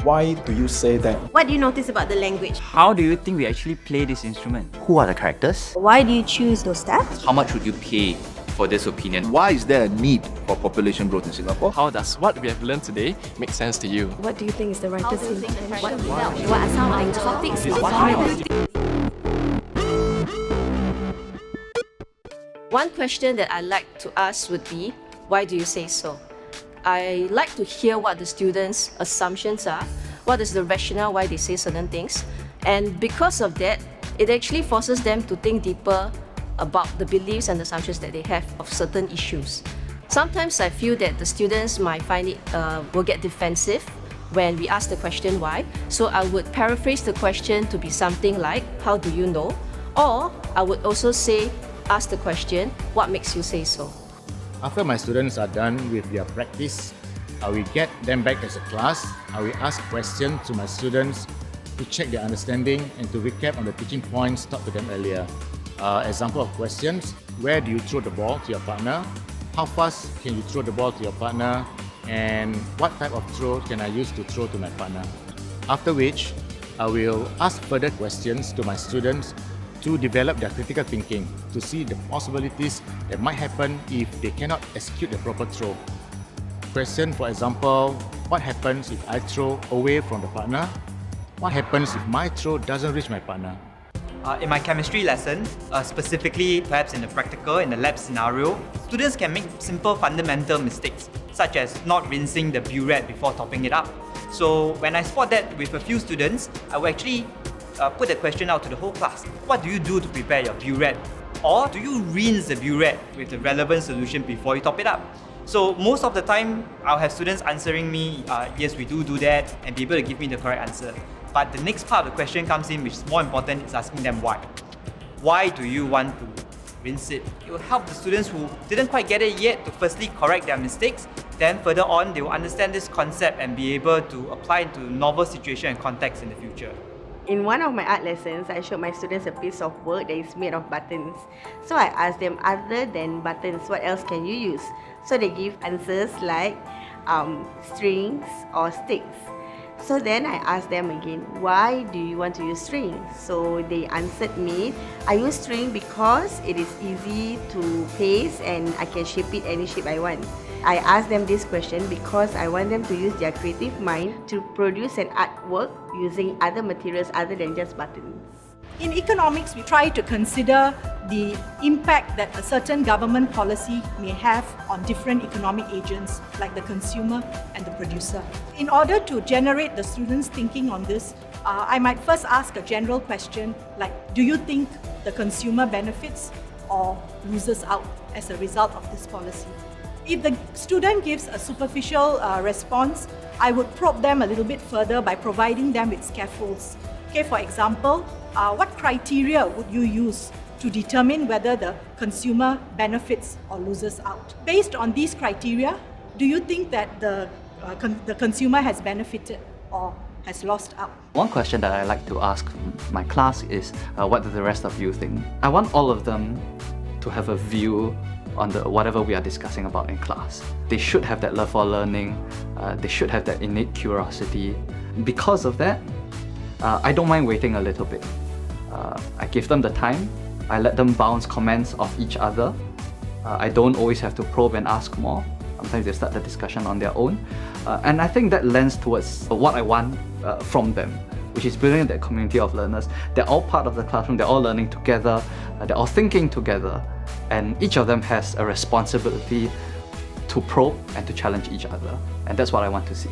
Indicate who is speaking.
Speaker 1: Why do you say that?
Speaker 2: What do you notice about the language?
Speaker 3: How do you think we actually play this instrument?
Speaker 4: Who are the characters?
Speaker 2: Why do you choose those steps?
Speaker 5: How much would you pay for this opinion?
Speaker 6: Why is there a need for population growth in Singapore?
Speaker 7: How does what we have learned today make sense to you?
Speaker 2: What do you think is the writer's intention?
Speaker 8: What are some of the topics?
Speaker 9: One question that I like to ask would be, why do you say so? I like to hear what the students' assumptions are, what is the rationale why they say certain things, and because of that, it actually forces them to think deeper about the beliefs and assumptions that they have of certain issues. Sometimes I feel that the students might find it will get defensive when we ask the question why, so I would paraphrase the question to be something like, how do you know? Or I would also ask the question, what makes you say so?
Speaker 10: After my students are done with their practice, I will get them back as a class. I will ask questions to my students to check their understanding and to recap on the teaching points taught to them earlier. Example of questions: where do you throw the ball to your partner? How fast can you throw the ball to your partner? And what type of throw can I use to throw to my partner? After which, I will ask further questions to my students to develop their critical thinking, to see the possibilities that might happen if they cannot execute the proper throw. Question, for example, what happens if I throw away from the partner? What happens if my throw doesn't reach my partner?
Speaker 3: In my chemistry lesson, specifically perhaps in the practical, in the lab scenario, students can make simple fundamental mistakes, such as not rinsing the burette before topping it up. So when I spot that with a few students, I will actually put the question out to the whole class. What do you do to prepare your burette? Or do you rinse the burette with the relevant solution before you top it up? So most of the time, I'll have students answering me, yes, we do that, and be able to give me the correct answer. But the next part of the question comes in, which is more important, is asking them why. Why do you want to rinse it? It will help the students who didn't quite get it yet to firstly correct their mistakes. Then further on, they will understand this concept and be able to apply it to novel situation and context in the future.
Speaker 2: In one of my art lessons, I showed my students a piece of work that is made of buttons. So I asked them, other than buttons, what else can you use? So they give answers like strings or sticks. So then I asked them again, why do you want to use string? So they answered me, I use string because it is easy to paste and I can shape it any shape I want. I asked them this question because I want them to use their creative mind to produce an artwork using other materials other than just buttons.
Speaker 11: In economics, we try to consider the impact that a certain government policy may have on different economic agents like the consumer and the producer. In order to generate the students' thinking on this, I might first ask a general question like, do you think the consumer benefits or loses out as a result of this policy? If the student gives a superficial response, I would probe them a little bit further by providing them with scaffolds. Okay, for example, what criteria would you use to determine whether the consumer benefits or loses out? Based on these criteria, do you think that the consumer has benefited or has lost out?
Speaker 4: One question that I like to ask my class is, what do the rest of you think? I want all of them to have a view on whatever we are discussing about in class. They should have that love for learning, they should have that innate curiosity. Because of that, I don't mind waiting a little bit. I give them the time, I let them bounce comments off each other. I don't always have to probe and ask more. Sometimes they start the discussion on their own. And I think that lends towards what I want from them, which is building that community of learners. They're all part of the classroom, they're all learning together, they're all thinking together, and each of them has a responsibility to probe and to challenge each other. And that's what I want to see.